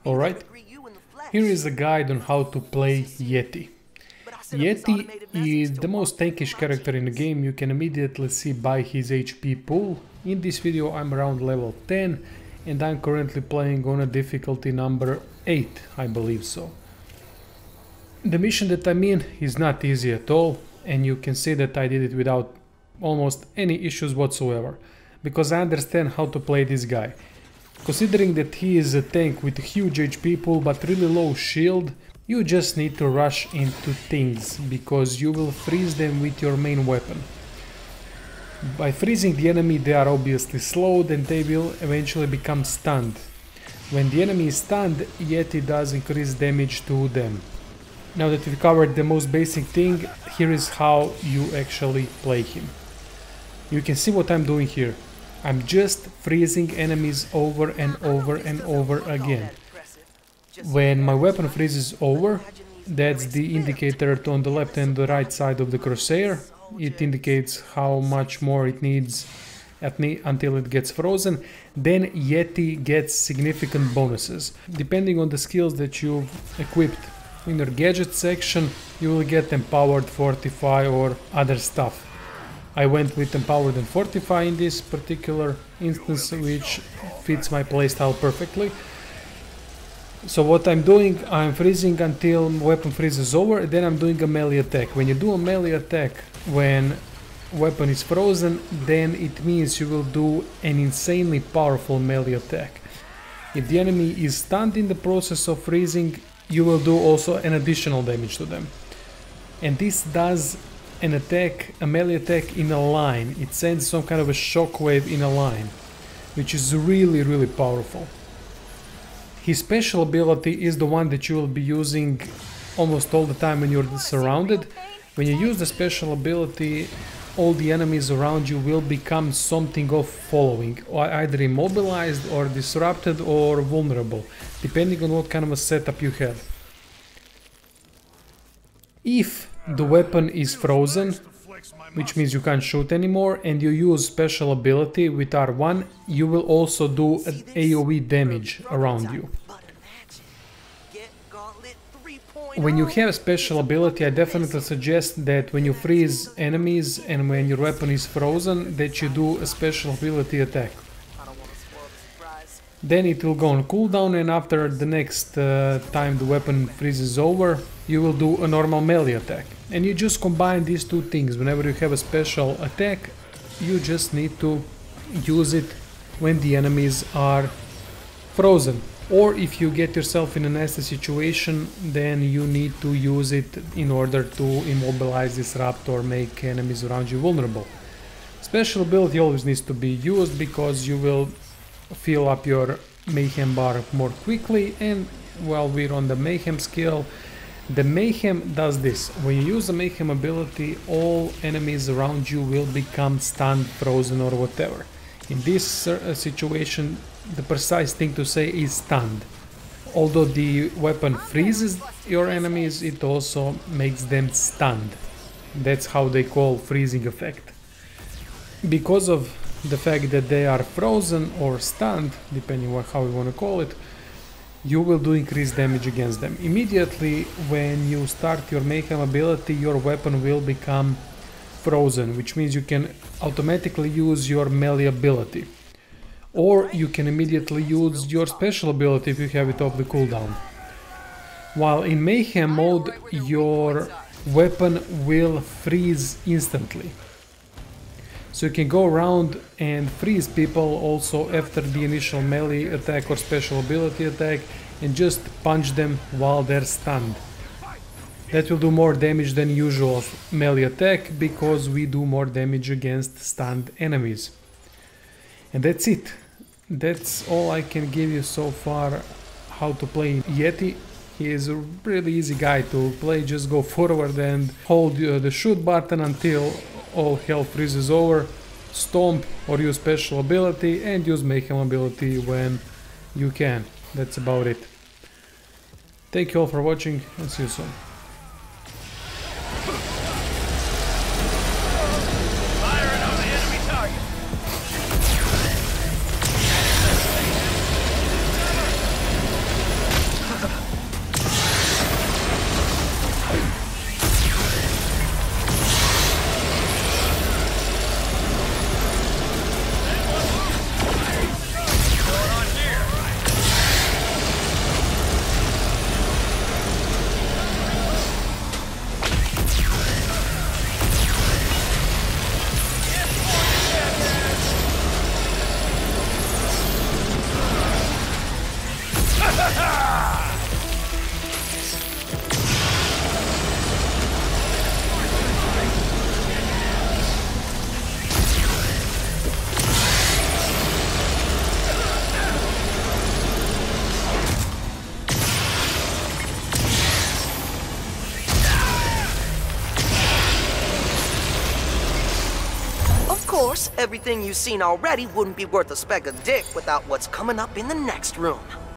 Alright, here is a guide on how to play Yeti. Yeti is the most tankish character in the game. You can immediately see by his HP pool. In this video I'm around level 10 and I'm currently playing on a difficulty number 8, I believe so. The mission that I'm in is not easy at all, and you can see that I did it without almost any issues whatsoever, because I understand how to play this guy. Considering that he is a tank with a huge HP pool but really low shield, you just need to rush into things, because you will freeze them with your main weapon. By freezing the enemy, they are obviously slowed and they will eventually become stunned. When the enemy is stunned, Yeti does increase damage to them. Now that we've covered the most basic thing, here is how you actually play him. You can see what I'm doing here. I'm just freezing enemies over and over and over again. When my weapon freezes over, that's the indicator on the left and the right side of the crosshair. It indicates how much more it needs until it gets frozen. Then Yeti gets significant bonuses. Depending on the skills that you've equipped in your gadget section, you will get empowered, fortify or other stuff. I went with empowered and fortify in this particular instance, which fits my playstyle perfectly. So what I'm doing, I'm freezing until weapon freezes over, then I'm doing a melee attack. When you do a melee attack when weapon is frozen, then it means you will do an insanely powerful melee attack. If the enemy is stunned in the process of freezing, you will do also an additional damage to them. And this does an attack, a melee attack in a line. It sends some kind of a shockwave in a line, which is really powerful. His special ability is the one that you will be using almost all the time when you're surrounded. When you use the special ability, all the enemies around you will become something of following, or either immobilized or disrupted or vulnerable, depending on what kind of a setup you have. If the weapon is frozen, which means you can't shoot anymore, and you use special ability with R1, you will also do an AoE damage around you. When you have special ability, I definitely suggest that when you freeze enemies and when your weapon is frozen, that you do a special ability attack. Then it will go on cooldown, and after the next time the weapon freezes over, you will do a normal melee attack. And you just combine these two things. Whenever you have a special attack, you just need to use it when the enemies are frozen. Or if you get yourself in a nasty situation, then you need to use it in order to immobilize, disrupt or make enemies around you vulnerable. Special ability always needs to be used, because you will fill up your mayhem bar more quickly. And while we're on the mayhem skill, the mayhem does this. When you use the mayhem ability, all enemies around you will become stunned, frozen or whatever. In this situation, the precise thing to say is stunned. Although the weapon freezes your enemies, it also makes them stunned. That's how they call freezing effect. Because of the fact that they are frozen or stunned, depending on how you want to call it, you will do increased damage against them. Immediately when you start your mayhem ability, your weapon will become frozen, which means you can automatically use your melee ability. Or you can immediately use your special ability if you have it off the cooldown. While in mayhem mode, your weapon will freeze instantly. So you can go around and freeze people also after the initial melee attack or special ability attack, and just punch them while they're stunned. That will do more damage than usual melee attack, because we do more damage against stunned enemies. And that's it. That's all I can give you so far how to play Yeti. He is a really easy guy to play. Just go forward and hold the shoot button until all hell freezes over, stomp or use special ability, and use mayhem ability when you can. That's about it. Thank you all for watching, and see you soon. Everything you've seen already wouldn't be worth a speck of dick without what's coming up in the next room.